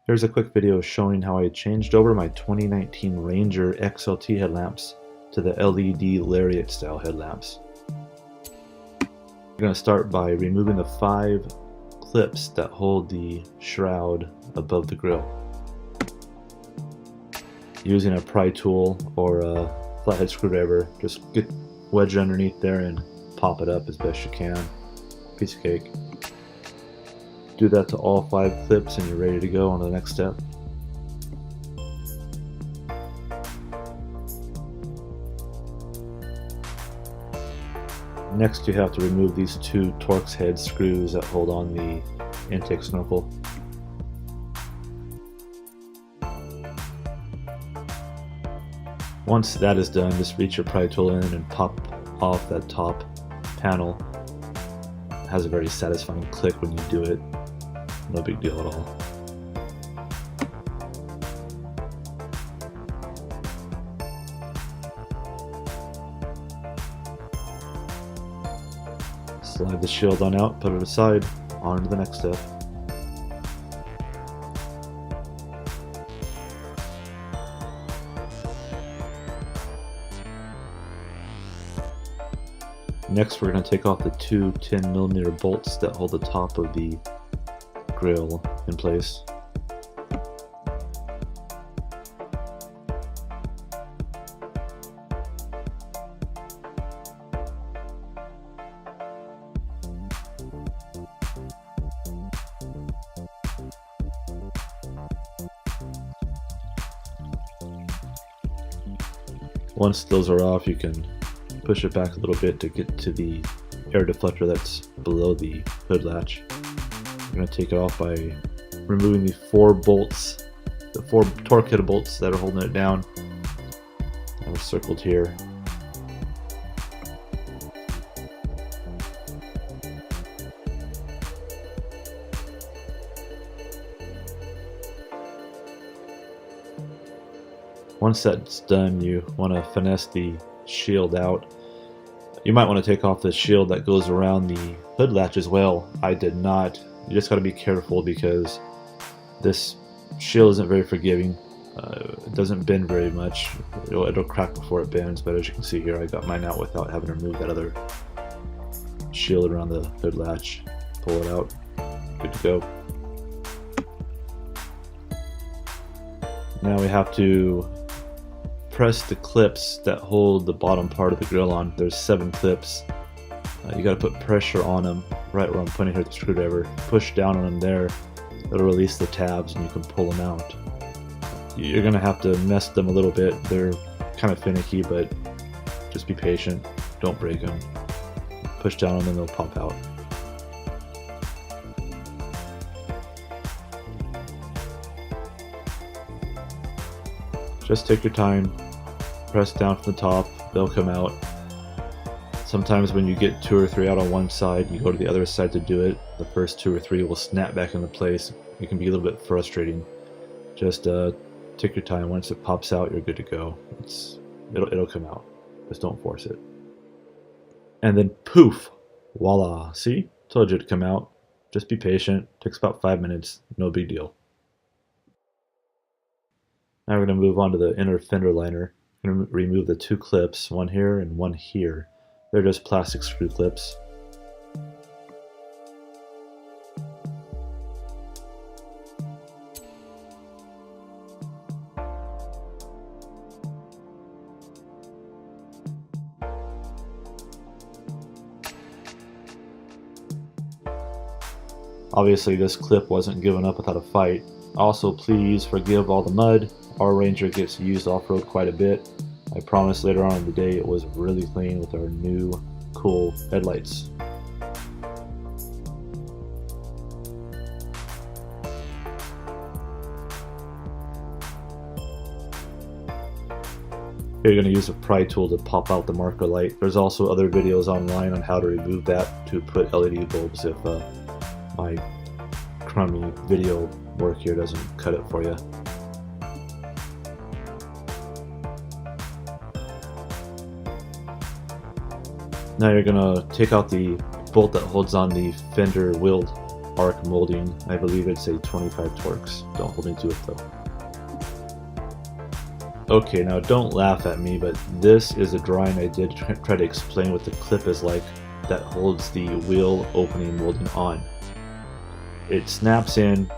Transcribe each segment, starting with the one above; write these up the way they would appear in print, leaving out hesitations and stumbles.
Here's a quick video showing how I changed over my 2019 Ranger XLT headlamps to the LED Lariat style headlamps. We're going to start by removing the 5 clips that hold the shroud above the grille. Using a pry tool or a flathead screwdriver, just get wedged underneath there and pop it up as best you can. Piece of cake. Do that to all 5 clips and you're ready to go on to the next step. Next you have to remove these 2 Torx head screws that hold on the intake snorkel. Once that is done, just reach your pry tool in and pop off that top panel. It has a very satisfying click when you do it. No big deal at all. Slide the shield on out, put it aside, on to the next step. Next we're going to take off the 2 10mm bolts that hold the top of the grill in place. Once those are off, you can push it back a little bit to get to the air deflector that's below the hood latch. We're going to take it off by removing the 4 bolts, the 4 torque head bolts that are holding it down. And we're circled here. Once that's done, you want to finesse the shield out. You might want to take off the shield that goes around the hood latch as well. I did not. You just got to be careful because this shield isn't very forgiving. It doesn't bend very much. It'll crack before it bends, but as you can see here, I got mine out without having to remove that other shield around the hood latch. Pull it out. Good to go. Now we have to press the clips that hold the bottom part of the grill on. There's 7 clips. You got to put pressure on them right where I'm pointing here with the screwdriver. Push down on them there. It'll release the tabs and you can pull them out. You're going to have to mess them a little bit. They're kind of finicky, but just be patient. Don't break them. Push down on them, they'll pop out. Just take your time. Press down from the top. They'll come out. Sometimes when you get 2 or 3 out on one side, you go to the other side to do it. The first 2 or 3 will snap back into place. It can be a little bit frustrating. Just take your time. Once it pops out, you're good to go. It'll come out. Just don't force it. And then poof! Voila! See? Told you it'd come out. Just be patient. Takes about 5 minutes. No big deal. Now we're going to move on to the inner fender liner. I'm going to remove the 2 clips, one here and one here. They're just plastic screw clips. Obviously this clip wasn't given up without a fight. Also, please forgive all the mud. Our Ranger gets used off-road quite a bit. I promise later on in the day it was really clean with our new cool headlights. Here you're going to use a pry tool to pop out the marker light. There's also other videos online on how to remove that to put LED bulbs if my crummy video work here doesn't cut it for you. Now you're going to take out the bolt that holds on the fender wheel arc molding. I believe it's a 25 Torx. Don't hold me to it though. Okay, now don't laugh at me, but this is a drawing I did try to explain what the clip is like that holds the wheel opening molding on. It snaps in.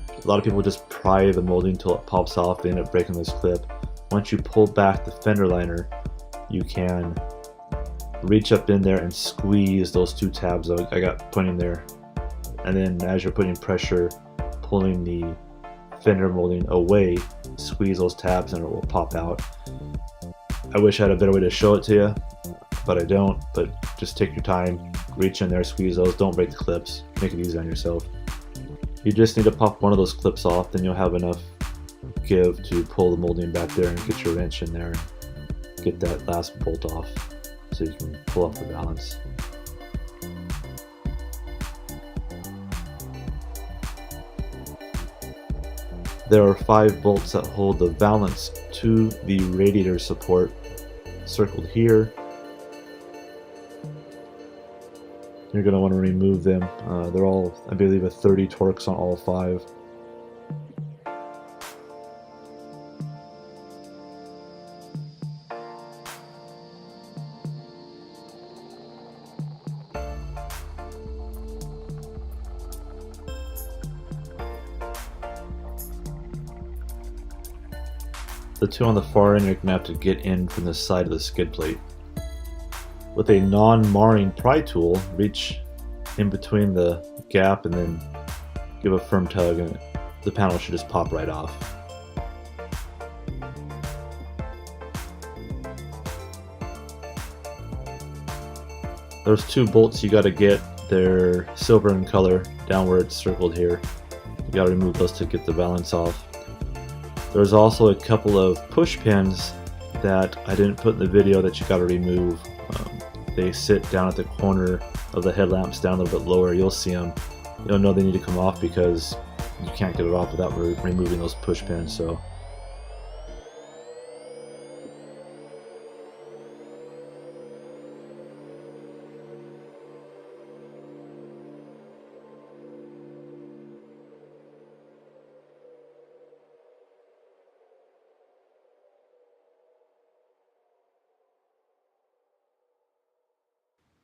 A lot of people just pry the molding until it pops off. They end up breaking this clip. Once you pull back the fender liner, you can reach up in there and squeeze those two tabs I got pointing there. And then as you're putting pressure, pulling the fender molding away, squeeze those tabs and it will pop out. I wish I had a better way to show it to you, but I don't. But just take your time, reach in there, squeeze those, don't break the clips, make it easy on yourself. You just need to pop one of those clips off, then you'll have enough give to pull the molding back there and get your wrench in there and get that last bolt off so you can pull off the balance. There are 5 bolts that hold the valance to the radiator support circled here. You're going to want to remove them. They're all, I believe, a 30 Torx on all 5. The 2 on the far end, you're going to have to get in from the side of the skid plate. With a non-marring pry tool, reach in between the gap and then give a firm tug and the panel should just pop right off. Those 2 bolts you got to get, they're silver in color down where it's circled here. You got to remove those to get the valance off. There's also a couple of push pins that I didn't put in the video that you got to remove. They sit down at the corner of the headlamps, down a little bit lower. You'll see them. You'll know they need to come off because you can't get it off without removing those push pins. So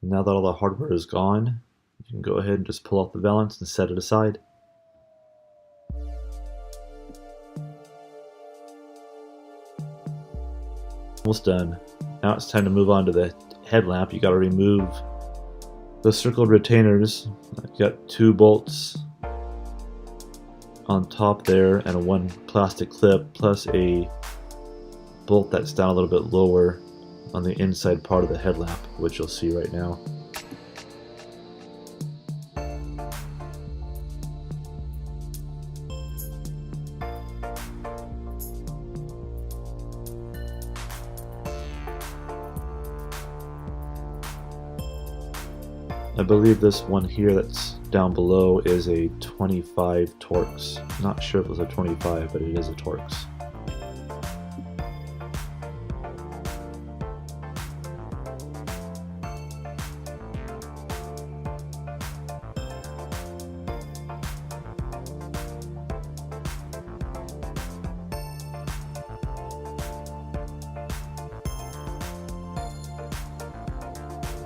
now that all the hardware is gone, you can go ahead and just pull off the valance and set it aside. Almost done. Now it's time to move on to the headlamp. You got to remove the circled retainers. You got 2 bolts on top there and 1 plastic clip plus a bolt that's down a little bit lower on the inside part of the headlamp, which you'll see right now. I believe this one here that's down below is a 25 Torx. Not sure if it was a 25, but it is a Torx.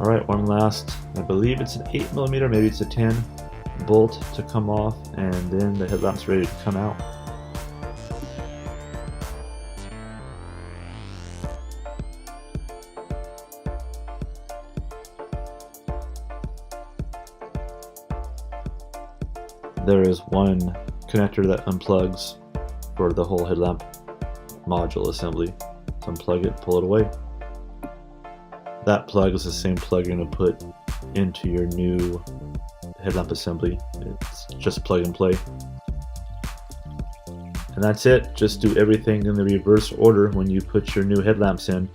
Alright, one last, I believe it's an 8mm, maybe it's a 10 bolt to come off, and then the headlamp's ready to come out. There is one connector that unplugs for the whole headlamp module assembly. So unplug it, pull it away. That plug is the same plug you're going to put into your new headlamp assembly. It's just plug and play. And that's it. Just do everything in the reverse order when you put your new headlamps in.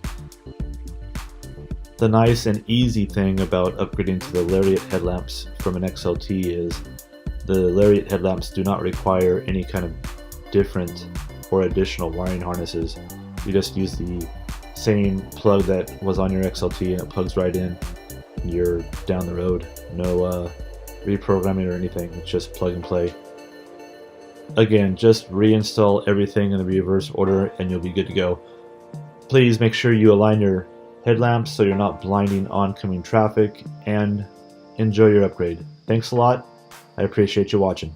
The nice and easy thing about upgrading to the Lariat headlamps from an XLT is the Lariat headlamps do not require any kind of different or additional wiring harnesses. You just use the same plug that was on your XLT and it plugs right in. You're down the road. No reprogramming or anything. It's just plug and play. Again, just reinstall everything in the reverse order and you'll be good to go. Please make sure you align your headlamps so you're not blinding oncoming traffic, and enjoy your upgrade. Thanks a lot. I appreciate you watching.